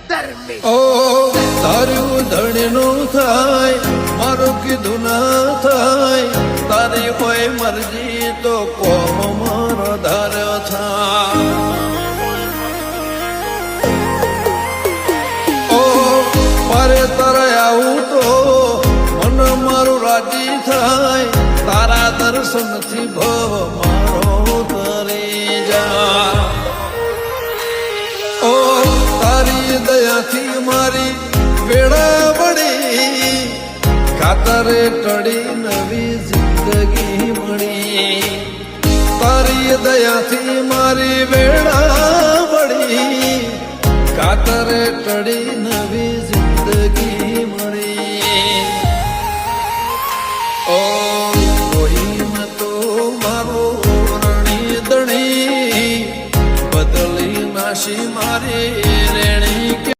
ઓ તારું ધણીનું થાય મારું કીધું ના થાય તારી કોઈ મરજી તો કોમ મારો ધાર ઓ મારે તારે આવું તો મન મારું રાજી થાય તારા દર્શનથી ભવ મારો તરી જા ઓ તારી દયાથી મારી વેળા વળી ખાતરે ટળી નવી જિંદગી મળી તારી દયાથી મારી વેળા વળી ખાતરે ટળી નવી